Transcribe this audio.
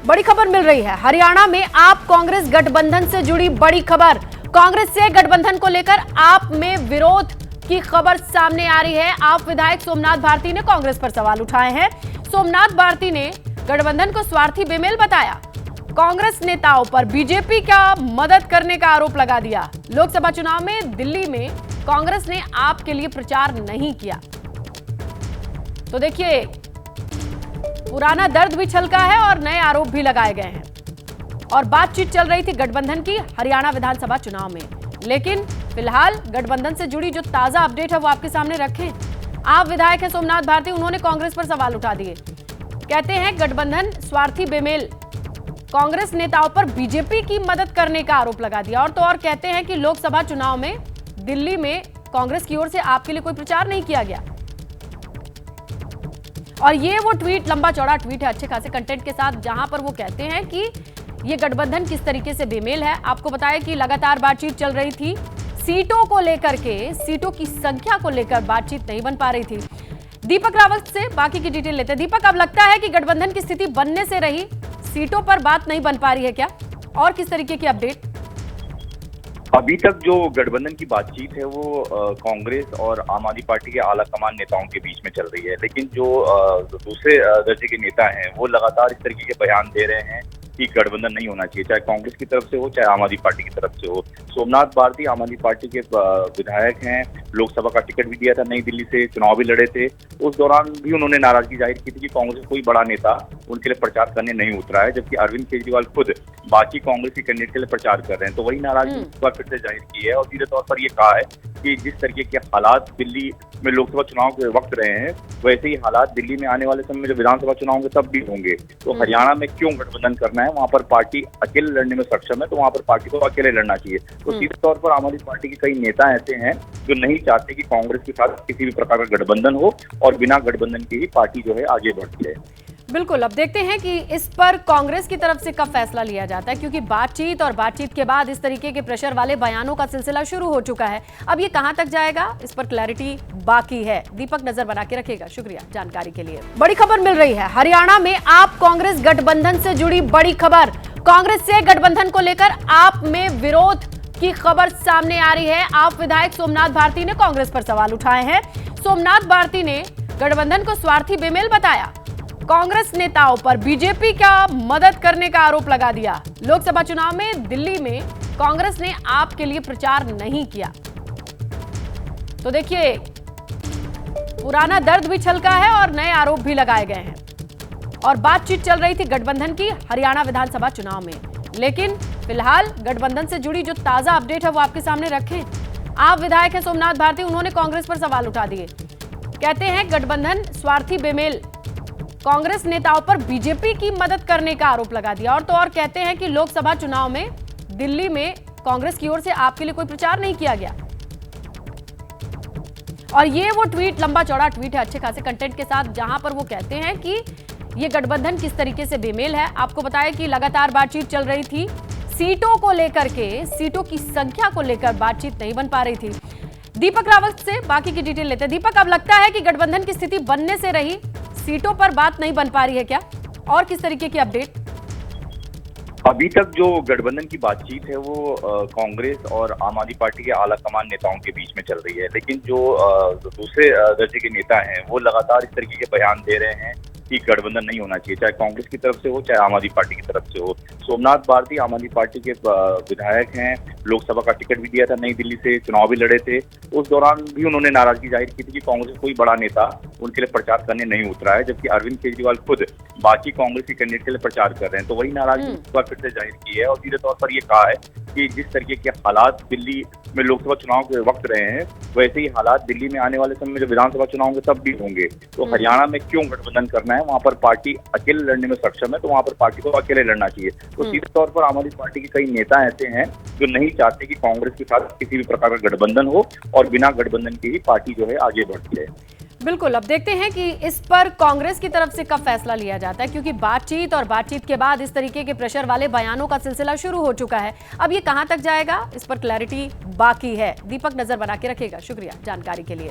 बड़ी खबर मिल रही है। हरियाणा में आप कांग्रेस गठबंधन से जुड़ी बड़ी खबर। कांग्रेस से गठबंधन को लेकर आप में विरोध की खबर सामने आ रही है। आप विधायक सोमनाथ भारती ने कांग्रेस पर सवाल उठाए हैं। सोमनाथ भारती ने गठबंधन को स्वार्थी बेमेल बताया। कांग्रेस नेताओं पर बीजेपी का मदद करने का आरोप लगा दिया। लोकसभा चुनाव में दिल्ली में कांग्रेस ने आप के लिए प्रचार नहीं किया। तो देखिए, पुराना दर्द भी छलका है और नए आरोप भी लगाए गए हैं। और बातचीत चल रही थी गठबंधन की हरियाणा विधानसभा चुनाव में, लेकिन फिलहाल गठबंधन से जुड़ी जो ताजा अपडेट है वो आपके सामने रखें। आप विधायक हैं सोमनाथ भारती, उन्होंने कांग्रेस पर सवाल उठा दिए। कहते हैं गठबंधन स्वार्थी बेमेल, कांग्रेस नेताओं पर बीजेपी की मदद करने का आरोप लगा दिया। और तो और कहते हैं कि लोकसभा चुनाव में दिल्ली में कांग्रेस की ओर से आपके लिए कोई प्रचार नहीं किया गया। और ये वो ट्वीट, लंबा चौड़ा ट्वीट है अच्छे खासे कंटेंट के साथ, जहां पर वो कहते हैं कि ये गठबंधन किस तरीके से बेमेल है। आपको बताया कि लगातार बातचीत चल रही थी सीटों को लेकर के, सीटों की संख्या को लेकर बातचीत नहीं बन पा रही थी। दीपक रावत से बाकी की डिटेल लेते हैं। दीपक, अब लगता है कि गठबंधन की स्थिति बनने से रही, सीटों पर बात नहीं बन पा रही है क्या, और किस तरीके की अपडेट? अभी तक जो गठबंधन की बातचीत है वो कांग्रेस और आम आदमी पार्टी के आला कमान नेताओं के बीच में चल रही है, लेकिन जो दूसरे दर्जे के नेता हैं वो लगातार इस तरीके के बयान दे रहे हैं कि गठबंधन नहीं होना चाहिए, चाहे कांग्रेस की तरफ से हो चाहे आम आदमी पार्टी की तरफ से हो। सोमनाथ भारती आम आदमी पार्टी के विधायक हैं, लोकसभा का टिकट भी दिया था, नई दिल्ली से चुनाव भी लड़े थे। उस दौरान भी उन्होंने नाराजगी जाहिर की थी कि कांग्रेस कोई बड़ा नेता उनके लिए प्रचार करने नहीं उतरा है, जबकि अरविंद केजरीवाल खुद बाकी कांग्रेस के कैंडिडेट के लिए प्रचार कर रहे हैं। तो वही नाराजगी इस बार फिर से जाहिर की है और सीधे तौर पर ये कहा है कि जिस तरीके के हालात दिल्ली में लोकसभा चुनाव के वक्त रहे हैं, वैसे ही हालात दिल्ली में आने वाले समय में जो विधानसभा चुनाव होंगे तब भी होंगे। तो हरियाणा में क्यों गठबंधन करना है, वहां पर पार्टी अकेले लड़ने में सक्षम है, तो वहां पर पार्टी को अकेले लड़ना चाहिए। तो सीधे तौर पर आम आदमी पार्टी के कई नेता ऐसे हैं जो नहीं चाहते कि कांग्रेस के साथ किसी भी प्रकार का गठबंधन हो और बिना गठबंधन के ही पार्टी जो है आगे बढ़ती है। बिल्कुल, अब देखते हैं कि इस पर कांग्रेस की तरफ से कब फैसला लिया जाता है, क्योंकि बातचीत के बाद इस तरीके के प्रेशर वाले बयानों का सिलसिला शुरू हो चुका है। अब ये कहां तक जाएगा, इस पर क्लैरिटी बाकी है। दीपक नजर बना के रखेगा। शुक्रिया जानकारी के लिए। बड़ी खबर मिल रही है। हरियाणा में आप कांग्रेस गठबंधन से जुड़ी बड़ी खबर। कांग्रेस से गठबंधन को लेकर आप में विरोध की खबर सामने आ रही है। आप विधायक सोमनाथ भारती ने कांग्रेस पर सवाल उठाए हैं। सोमनाथ भारती ने गठबंधन को स्वार्थी बेमेल बताया। कांग्रेस नेताओं पर बीजेपी का मदद करने का आरोप लगा दिया। लोकसभा चुनाव में दिल्ली में कांग्रेस ने आप के लिए प्रचार नहीं किया। तो देखिए, पुराना दर्द भी छलका है और नए आरोप भी लगाए गए हैं। और बातचीत चल रही थी गठबंधन की हरियाणा विधानसभा चुनाव में, लेकिन फिलहाल गठबंधन से जुड़ी जो ताजा अपडेट है वो आपके सामने रखें। आप विधायक हैं सोमनाथ भारती, उन्होंने कांग्रेस पर सवाल उठा दिए। कहते हैं गठबंधन स्वार्थी बेमेल, कांग्रेस नेताओं पर बीजेपी की मदद करने का आरोप लगा दिया। और तो और कहते हैं कि लोकसभा चुनाव में दिल्ली में कांग्रेस की ओर से आपके लिए कोई प्रचार नहीं किया गया। और ये वो ट्वीट, लंबा चौड़ा ट्वीट है अच्छे खासे कंटेंट के साथ, जहां पर वो कहते हैं कि ये गठबंधन किस तरीके से बेमेल है। आपको बताया कि लगातार बातचीत चल रही थी सीटों को लेकर के, सीटों की संख्या को लेकर बातचीत नहीं बन पा रही थी। दीपक रावत से बाकी की डिटेल लेते हैं। दीपक, अब लगता है कि गठबंधन की स्थिति बनने से रही, सीटों पर बात नहीं बन पा रही है क्या, और किस तरीके की अपडेट? अभी तक जो गठबंधन की बातचीत है वो कांग्रेस और आम आदमी पार्टी के आला कमान नेताओं के बीच में चल रही है, लेकिन जो दूसरे दर्जे के नेता हैं वो लगातार इस तरीके के बयान दे रहे हैं कि गठबंधन नहीं होना चाहिए, चाहे कांग्रेस की तरफ से हो चाहे आम आदमी पार्टी की तरफ से हो। सोमनाथ भारती आम आदमी पार्टी के विधायक हैं, लोकसभा का टिकट भी दिया था, नई दिल्ली से चुनाव भी लड़े थे। उस दौरान भी उन्होंने नाराजगी जाहिर की थी कि कांग्रेस कोई बड़ा नेता उनके लिए प्रचार करने नहीं उतरा है, जबकि अरविंद केजरीवाल खुद बाकी कांग्रेस के कैंडिडेट के लिए प्रचार कर रहे हैं। तो वही नाराजगी इस बार फिर से जाहिर की है और सीधे तौर पर ये कहा है कि जिस तरीके के हालात दिल्ली में लोकसभा चुनाव के वक्त रहे हैं, वैसे ही हालात दिल्ली में आने वाले समय में जो विधानसभा चुनाव होंगे तब भी होंगे। तो हरियाणा में क्यों गठबंधन करना है, वहां पर पार्टी अकेले लड़ने में सक्षम है, तो वहां पर पार्टी को अकेले लड़ना चाहिए। तो सीधे तौर पर आम आदमी पार्टी के कई नेता ऐसे हैं जो नहीं चाहते कि कांग्रेस के साथ किसी भी प्रकार का गठबंधन हो और बिना गठबंधन के ही पार्टी जो है आगे बढ़ती है। बिल्कुल, अब देखते हैं कि इस पर कांग्रेस की तरफ से कब फैसला लिया जाता है, क्योंकि बातचीत के बाद इस तरीके के प्रेशर वाले बयानों का सिलसिला शुरू हो चुका है। अब ये कहां तक जाएगा, इस पर क्लैरिटी बाकी है। दीपक नजर बना के रखेगा। शुक्रिया जानकारी के लिए।